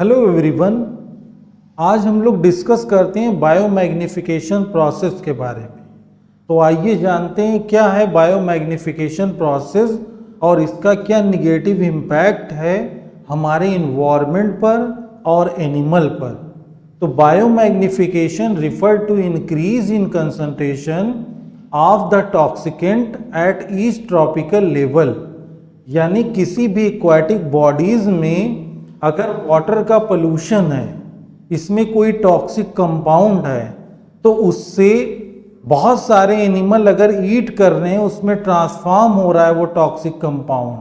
Hello everyone, आज हम लोग डिस्कस करते हैं बायोमैग्निफिकेशन प्रोसेस के बारे में। तो आइए जानते हैं क्या है बायोमैग्निफिकेशन प्रोसेस और इसका क्या निगेटिव इम्पैक्ट है हमारे इन्वायरमेंट पर और एनिमल पर। तो biomagnification refer to increase in concentration of the toxicant at each tropical level, यानी किसी भी एक्वाटिक बॉडीज में अगर वाटर का पोल्यूशन है, इसमें कोई टॉक्सिक कंपाउंड है, तो उससे बहुत सारे एनिमल अगर ईट कर रहे हैं, उसमें ट्रांसफॉर्म हो रहा है वो टॉक्सिक कंपाउंड,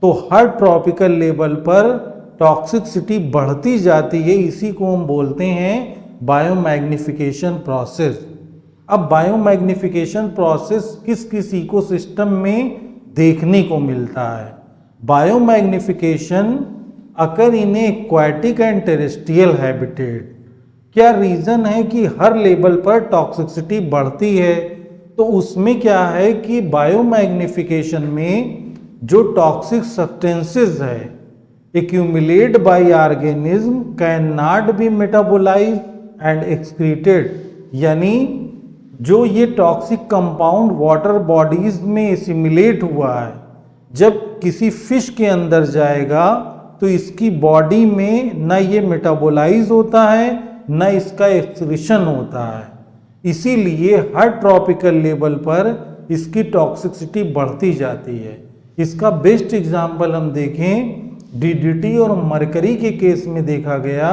तो हर ट्रॉपिकल लेवल पर टॉक्सिसिटी बढ़ती जाती है। इसी को हम बोलते हैं बायोमैग्निफिकेशन प्रोसेस। अब बायोमैग्निफिकेशन प्रोसेस किस किस इकोसिस्टम में देखने को मिलता है? Biomagnification occur in aquatic and terrestrial habitat. क्या रीज़न है कि हर लेवल पर टॉक्सिसिटी बढ़ती है? तो उसमें क्या है कि बायोमैग्निफिकेशन में जो टॉक्सिक सब्सटेंसेस है accumulate by organism can not be metabolize and excreted, यानी जो ये टॉक्सिक कंपाउंड वाटर बॉडीज में एसिमिलेट हुआ है, जब किसी फिश के अंदर जाएगा तो इसकी बॉडी में न ये मेटाबोलाइज होता है न इसका एक्सक्रीशन होता है। इसीलिए हर ट्रॉपिकल लेवल पर इसकी टॉक्सिसिटी बढ़ती जाती है। इसका बेस्ट एग्जांपल हम देखें, डीडीटी और मरकरी के केस में देखा गया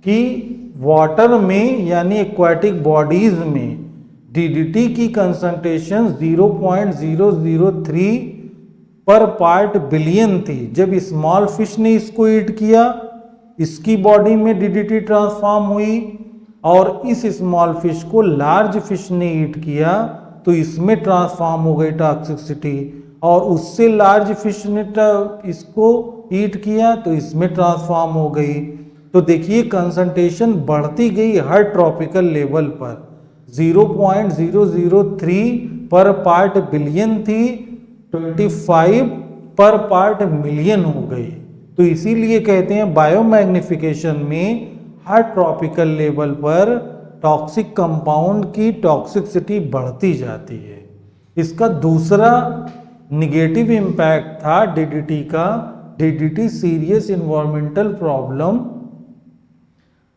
कि वाटर में यानी एक्वाटिक बॉडीज में डीडीटी की कंसंट्रेशन 0.003 पर पार्ट बिलियन थी। जब स्मॉल फिश ने इसको ईट किया, इसकी बॉडी में डीडीटी ट्रांसफॉर्म हुई, और इस स्मॉल फिश को लार्ज फिश ने ईट किया तो इसमें ट्रांसफॉर्म हो गई टॉक्सिसिटी, और उससे लार्ज फिश ने इसको ईट किया तो इसमें ट्रांसफॉर्म हो गई। तो देखिए कंसंट्रेशन बढ़ती गई हर ट्रॉपिकल लेवल पर। 0.003 पर पार्ट बिलियन थी, 25 पर पार्ट मिलियन हो गई। तो इसीलिए कहते हैं बायोमैग्निफिकेशन में हर ट्रॉपिकल लेवल पर टॉक्सिक कंपाउंड की टॉक्सिसिटी बढ़ती जाती है। इसका दूसरा निगेटिव इम्पैक्ट था डीडीटी का। DDT serious environmental problem,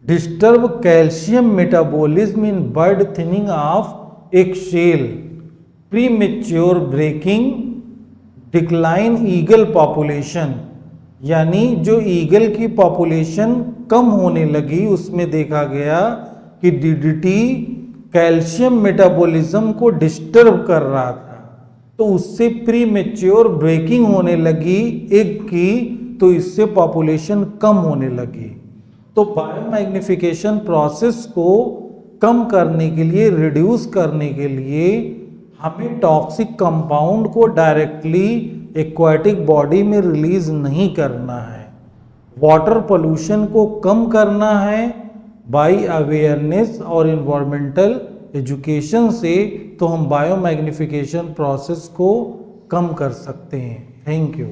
disturb calcium metabolism in bird thinning of egg shell, premature breaking, decline eagle population, यानी जो ईगल की पॉपुलेशन कम होने लगी, उसमें देखा गया कि डीडीटी कैल्शियम मेटाबॉलिज्म को डिस्टर्ब कर रहा था, तो उससे प्रीमेच्योर ब्रेकिंग होने लगी एग की, तो इससे पॉपुलेशन कम होने लगी। तो बायोमैग्निफिकेशन प्रोसेस को कम करने के लिए, रिड्यूस करने के लिए हमें टॉक्सिक कंपाउंड को डायरेक्टली एक्वाटिक बॉडी में रिलीज नहीं करना है। वाटर पोल्यूशन को कम करना है बाय अवेयरनेस और इन्वायरमेंटल एजुकेशन से, तो हम बायोमैग्निफिकेशन प्रोसेस को कम कर सकते हैं। Thank you.